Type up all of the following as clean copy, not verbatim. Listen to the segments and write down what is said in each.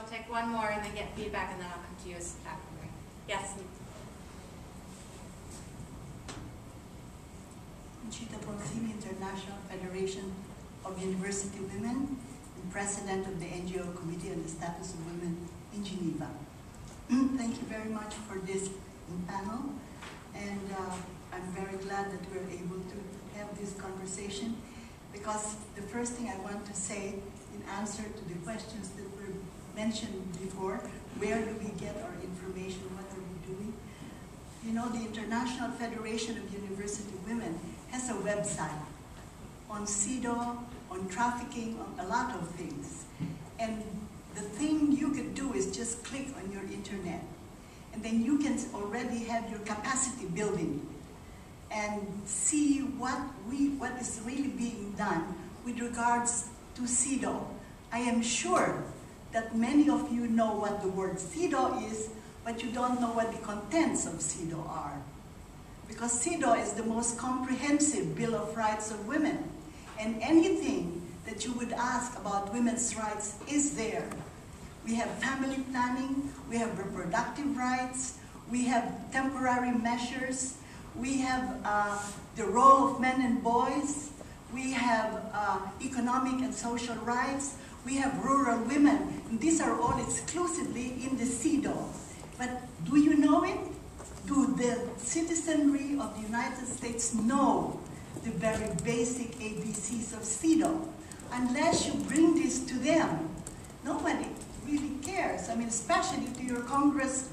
I'll take one more and then get feedback, and then I'll come to you after. Yes. International Federation of University Women and President of the NGO Committee on the Status of Women in Geneva. Thank you very much for this panel, and I'm very glad that we're able to have this conversation, because the first thing I want to say in answer to the questions that were mentioned before, where do we get our information, what are we doing? You know, the International Federation of University Women has a website on CEDAW, on trafficking, on a lot of things. And the thing you could do is just click on your internet. And then you can already have your capacity building and see what is really being done with regards to CEDAW. I am sure that many of you know what the word CEDAW is, but you don't know what the contents of CEDAW are. Because CEDAW is the most comprehensive Bill of Rights of Women. And anything that you would ask about women's rights is there. We have family planning, we have reproductive rights, we have temporary measures, we have the role of men and boys, we have economic and social rights, we have rural women, and these are all exclusively in the CEDAW. But do you know it? Do the citizenry of the United States know the very basic ABCs of CEDAW? Unless you bring this to them, nobody really cares. I mean, especially to your Congress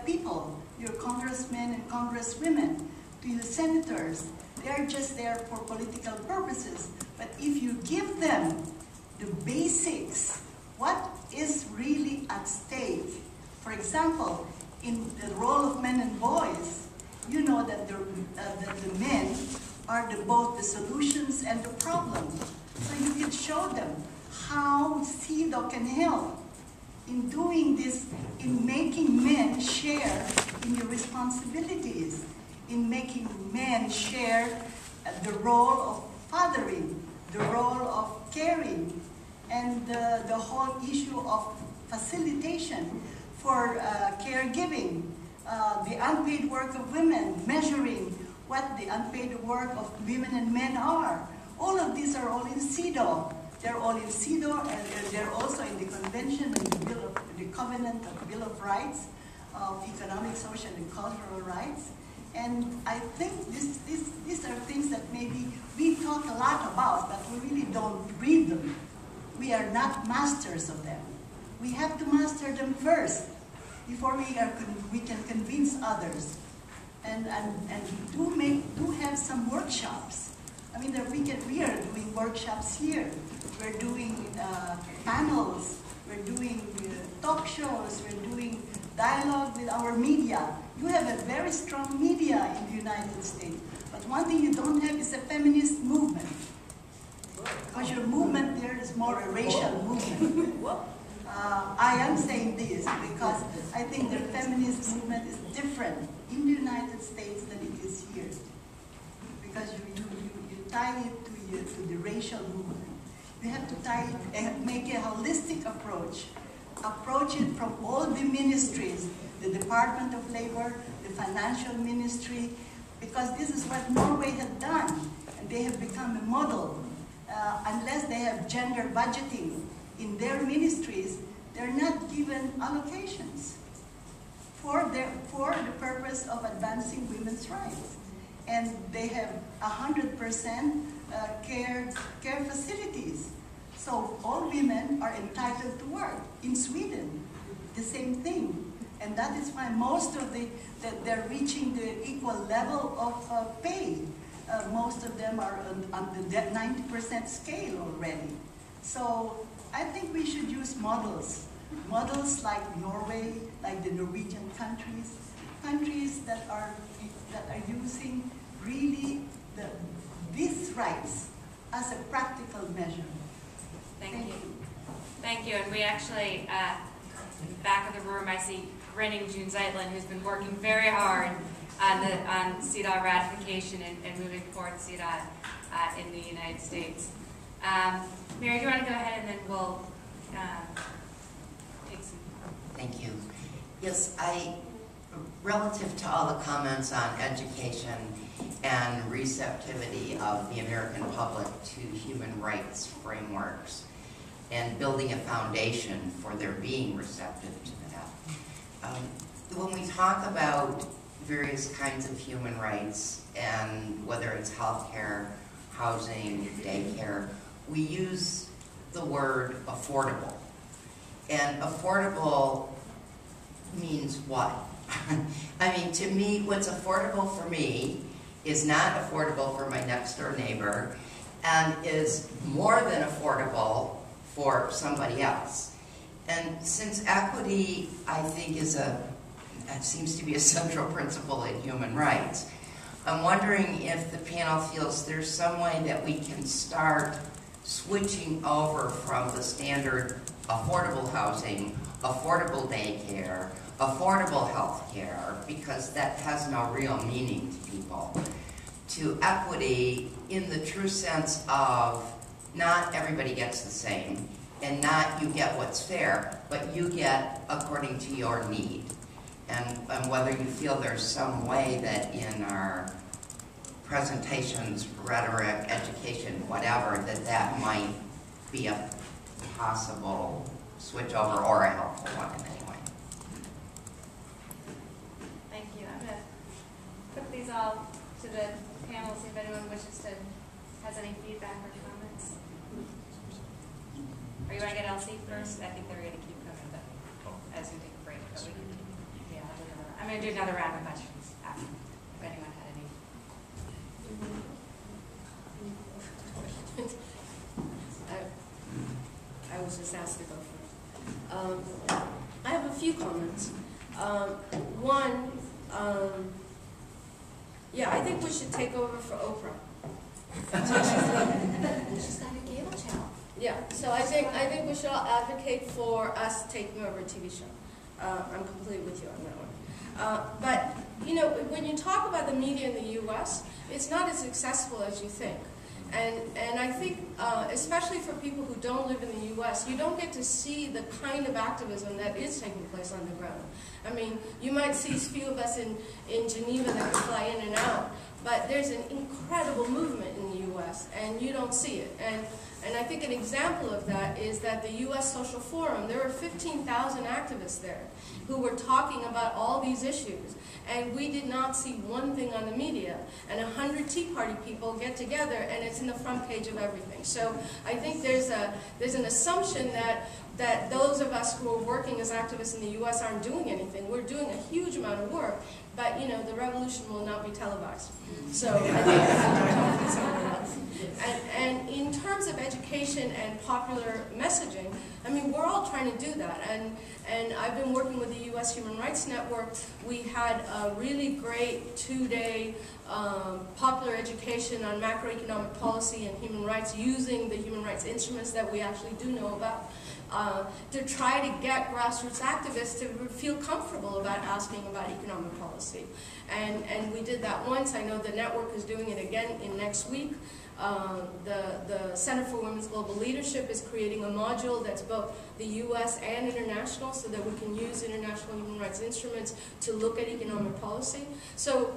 people, your congressmen and congresswomen, to your senators. They're just there for political purposes. But if you give them the basics, what is really at stake? For example, in the role of men and boys, you know that the men are both the solutions and the problems. So you can show them how CEDAW can help in doing this, in making men share in your responsibilities, in making men share the role of fathering, the role of caring, and the whole issue of facilitation for caregiving, the unpaid work of women, measuring what the unpaid work of women and men are. All of these are all in CEDAW. They're all in CEDAW, and they're also in the Convention and the Covenant of Bill of Rights, of Economic, Social, and Cultural Rights. And I think these are things that maybe we talk a lot about, but we really don't read them. We are not masters of them. We have to master them first before we can convince others. And do have some workshops. I mean, we are doing workshops here. We're doing panels. We're doing talk shows. We're doing dialogue with our media. You have a very strong media in the United States. But one thing you don't have is a feminist movement. Because your movement there is more a racial movement. I am saying this because I think the feminist movement is different in the United States than it is here. Because you tie it to the racial movement. You have to tie it and make a holistic approach. Approach it from all the ministries, the Department of Labor, the Financial Ministry, because this is what Norway had done, and they have become a model. Unless they have gender budgeting in their ministries, they're not given allocations for the purpose of advancing women's rights. And they have 100% care facilities. So all women are entitled to work. In Sweden, the same thing. And that is why most of they're reaching the equal level of pay. Most of them are on the 90% scale already. So I think we should use models. Models like Norway, like the Norwegian countries, countries that are using really these rights as a practical measure. Thank you. Thank you. And we actually, back of the room, I see grinning June Zeitlin, who's been working very hard on CEDAW ratification and moving forward CEDAW in the United States. Mary, do you want to go ahead and then we'll take some. Thank you. Yes, relative to all the comments on education and receptivity of the American public to human rights frameworks and building a foundation for their being receptive to that. When we talk about various kinds of human rights, and whether it's healthcare, housing, daycare, we use the word affordable. And affordable means what? I mean, to me, what's affordable for me is not affordable for my next door neighbor, and is more than affordable for somebody else. And since equity, I think, seems to be a central principle in human rights, I'm wondering if the panel feels there's some way that we can start switching over from the standard affordable housing, affordable daycare, affordable health care, because that has no real meaning to people, to equity in the true sense of not everybody gets the same, and not you get what's fair, but you get according to your need. And whether you feel there's some way that in our presentations, rhetoric, education, whatever, that might be a possible switch over or a helpful one in any way. Thank you. I'm going to put these all to the panel, see if anyone has any feedback or comments. Or you want to get Elsie first? I think they're going to keep coming, but as we take a break. But we can, yeah, I'm going to do another round of questions after, if anyone had any. I was just asked to go first. I have a few comments. One, yeah, I think we should take over for Oprah. She's got a cable channel. Yeah, so I think we should all advocate for us taking over a TV show. I'm completely with you on that one. But, you know, when you talk about the media in the U.S., it's not as accessible as you think. And I think, especially for people who don't live in the U.S., you don't get to see the kind of activism that is taking place on the ground. I mean, you might see a few of us in Geneva that can fly in and out, but there's an incredible movement in the U.S., and you don't see it. And I think an example of that is that the U.S. Social Forum, there were 15,000 activists there who were talking about all these issues. And we did not see one thing on the media. And 100 Tea Party people get together, and it's in the front page of everything. So I think there's an assumption that those of us who are working as activists in the U.S. aren't doing anything. We're doing a huge amount of work, but you know, the revolution will not be televised. So I think that's something else. And in terms of education and popular messaging, I mean, we're all trying to do that. And I've been working with the U.S. Human Rights Network. We had a really great 2-day popular education on macroeconomic policy and human rights using the human rights instruments that we actually do know about. To try to get grassroots activists to feel comfortable about asking about economic policy. And we did that once. I know the network is doing it again in next week. The Center for Women's Global Leadership is creating a module that's both the U.S. and international, so that we can use international human rights instruments to look at economic policy. So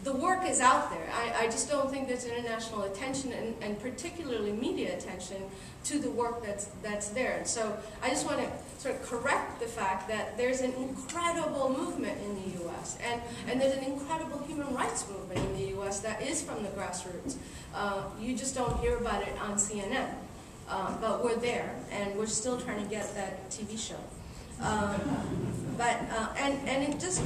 the work is out there. I just don't think there's international attention and particularly media attention to the work that's there. And so I just want to sort of correct the fact that there's an incredible movement in the U.S. and there's an incredible human rights movement in the U.S. that is from the grassroots. You just don't hear about it on CNN. But we're there, and we're still trying to get that TV show.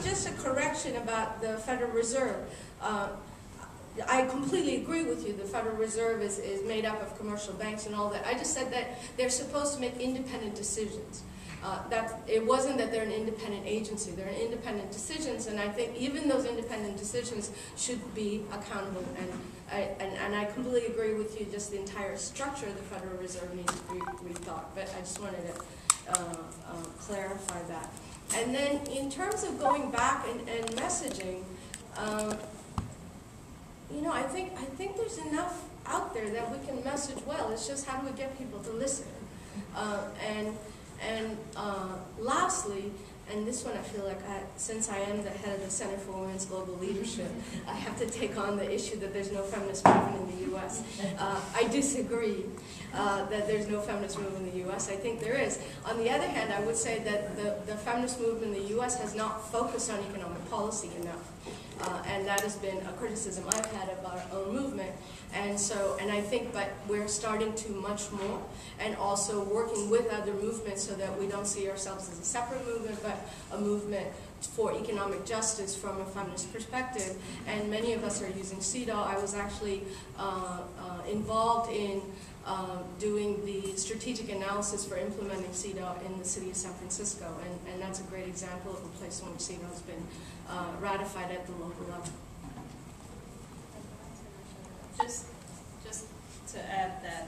Just a correction about the Federal Reserve. I completely agree with you. The Federal Reserve is made up of commercial banks and all that. I just said that they're supposed to make independent decisions. It wasn't that they're an independent agency. They're independent decisions, and I think even those independent decisions should be accountable. And I completely agree with you. Just the entire structure of the Federal Reserve needs to be rethought. But I just wanted to clarify that. And then in terms of going back and messaging, you know, I think there's enough out there that we can message well. It's just how do we get people to listen? Lastly, and this one I feel like, since I am the head of the Center for Women's Global Leadership, I have to take on the issue that there's no feminist movement in the U.S. I disagree that there's no feminist movement in the U.S. I think there is. On the other hand, I would say that the feminist movement in the U.S. has not focused on economic policy enough. And that has been a criticism I've had of our own movement. And I think, but we're starting to much more, and also working with other movements so that we don't see ourselves as a separate movement, but a movement for economic justice from a feminist perspective. And many of us are using CEDAW. I was actually involved in doing the strategic analysis for implementing CEDAW in the city of San Francisco, and that's a great example of a place in which CEDAW has been ratified at the local level. Just to add that